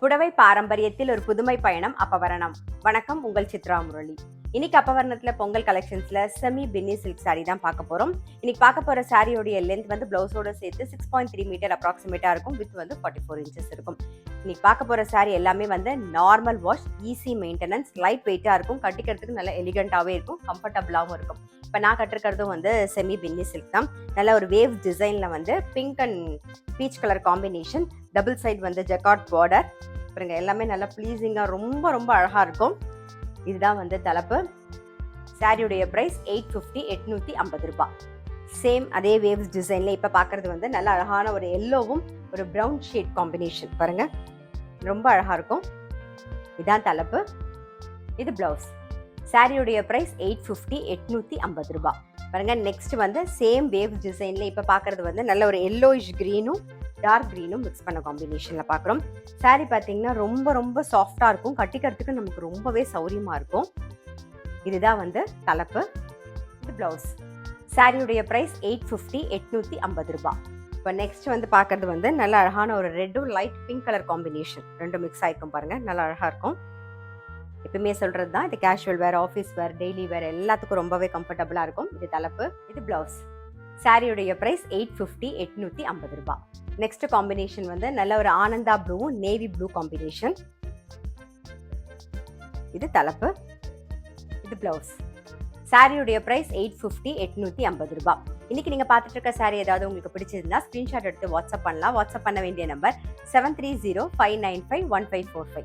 புடவை பாரம்பரியத்தில் ஒரு புதுமை பயணம் அப்பவரணம். வணக்கம், உங்கள் சித்ரா முரளி. இன்னைக்கு அப்பவரணத்துல பொங்கல் கலெக்ஷன்ஸ்ல செமி பின்னி சில்க் சாரி தான் பார்க்க போறோம். இன்னைக்கு பார்க்க போற சாரியோடைய லென்த் வந்து பிளவுஸோட சேர்த்து 6.3 மீட்டர் அப்ராக்சிமேட்டா இருக்கும். வித் வந்து 44 இன்ச்சஸ் இருக்கும். இன்னைக்கு பார்க்க போற சாரி எல்லாமே வந்து normal wash, easy maintenance, light வெயிட்டா இருக்கும். கட்டிக்கிறதுக்கு நல்ல எலிகண்டாவே இருக்கும், கம்ஃபர்டபுளாகவும் இருக்கும். இப்போ நான் கட்டிருக்கிறதும் வந்து செமி பின்னி சில்க் தான். நல்ல ஒரு வேவ் டிசைன்ல வந்து pink and peach colour combination, double side வந்து ஜக்கார்ட் பார்டர். பாருங்க, எல்லாமே நல்லா ப்ளீஸிங்காக ரொம்ப ரொம்ப அழகாக இருக்கும். இதுதான் வந்து தலைப்பு. சாரியுடைய ப்ரைஸ் 850 ரூபாய். சேம் அதே வேவ்ஸ் டிசைன்ல இப்போ பார்க்கறது வந்து நல்ல அழகான ஒரு எல்லோவும் ஒரு ப்ரௌன் ஷேட் காம்பினேஷன். பாருங்க, ரொம்ப அழகாக இருக்கும். இதுதான் தலைப்பு. இது பிளவுஸ். சாரியுடைய ப்ரைஸ் 850 ரூபாய். பாருங்க, நெக்ஸ்ட் வந்து சேம் வேவ் டிசைன்ல இப்போ பார்க்கறது வந்து நல்ல ஒரு எல்லோயிஷ் கிரீனும் டார்க் கிரீனும் மிக்ஸ் பண்ண காம்பினேஷன்ல பார்க்குறோம். சாரி பார்த்தீங்கன்னா ரொம்ப ரொம்ப சாஃப்டா இருக்கும். கட்டிக்கிறதுக்கு நமக்கு ரொம்பவே சௌரியமா இருக்கும். இதுதான் வந்து தலைப்பு. இது பிளவுஸ். சாரியுடைய ப்ரைஸ் 850 ரூபாய். இப்போ நெக்ஸ்ட் வந்து பார்க்கறது வந்து நல்ல அழகான ஒரு ரெட்டும் லைட் பிங்க் கலர் காம்பினேஷன், ரெண்டும் மிக்ஸ் ஆயிருக்கும். பாருங்க, நல்லா அழகா இருக்கும். எப்பவுமே சொல்றது தான், இது கேஷுவல் வேர், ஆஃபீஸ் வேர், டெய்லி வேர் எல்லாத்துக்கும் ரொம்பவே கம்ஃபர்டபுளா இருக்கும். இது தலைப்பு. இது பிளவுஸ். சாரியுடைய ப்ரைஸ் 850 ரூபாய். நெக்ஸ்ட் காம்பினேஷன் வந்து நல்ல ஒரு ஆனந்தா ப்ளூவும் நேவி ப்ளூ காம்பினேஷன். இது தலைப்பு. இது பிளவுஸ். சாரியுடைய ப்ரைஸ் 850 ரூபாய். இன்னைக்கு நீங்க பார்த்துட்டு இருக்க சாரி ஏதாவது உங்களுக்கு பிடிச்சிருந்தா ஸ்கிரீன்ஷாட் எடுத்து வாட்ஸ்அப் பண்ணலாம். வாட்ஸ்அப் பண்ண வேண்டிய நம்பர் 7305951545.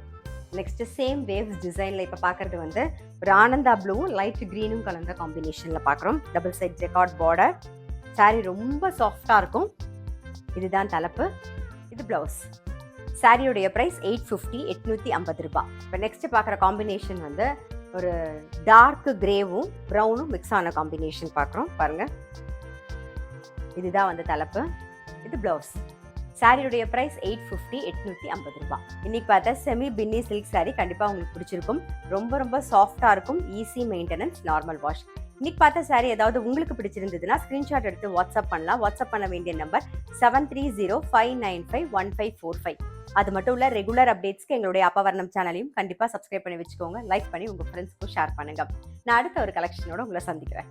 நெக்ஸ்ட் சேம் வேவ்ஸ் டிசைன்ல இப்ப பாக்குறது வந்து ஒரு ஆனந்தா ப்ளூவும் லைட் கிரீனும் கலந்த காம்பினேஷன்ல பாக்குறோம். Double side jacquard border. Sari ரொம்ப சாஃப்டா இருக்கும். இதுதான் தலைப்பு. இது பிளவுஸ். சாரியுடைய பிரைஸ் 850 ரூபாய். இப்போ நெக்ஸ்ட் பார்க்குற காம்பினேஷன் வந்து ஒரு டார்க் கிரேவும் ப்ரௌனும் மிக்ஸ் ஆன காம்பினேஷன் பார்க்குறோம். பாருங்க, இதுதான் வந்து தலைப்பு. இது பிளவுஸ். சாரியுடைய பிரைஸ் 850 ரூபாய். இன்னைக்கு பார்த்தா செமி பின்னி சில்க் சாரி கண்டிப்பா உங்களுக்கு பிடிச்சிருக்கும். ரொம்ப ரொம்ப சாஃப்டா இருக்கும், ஈஸி மெயின்டெனன்ஸ், நார்மல் வாஷ். இன்னைக்கு பார்த்த சாரி ஏதாவது உங்களுக்கு பிடிச்சிருந்ததுன்னா ஸ்கிரீன்ஷாட் எடுத்து வாட்ஸ்அப் பண்ணலாம். வாட்ஸ்அப் பண்ண வேண்டிய நம்பர் 7305951545. அது மட்டும் இல்ல, ரெகுலர் அப்டேட்ஸ்க்கு எங்களுடைய அப்பவரணம் சேனலையும் கண்டிப்பா சப்ஸ்கிரைப் பண்ணி வச்சுக்கோங்க. லைக் பண்ணி உங்க ஃப்ரெண்ட்ஸ்க்கும் ஷேர் பண்ணுங்க. நான் அடுத்த ஒரு கலெக்ஷனோட உங்களை சந்திக்கிறேன்.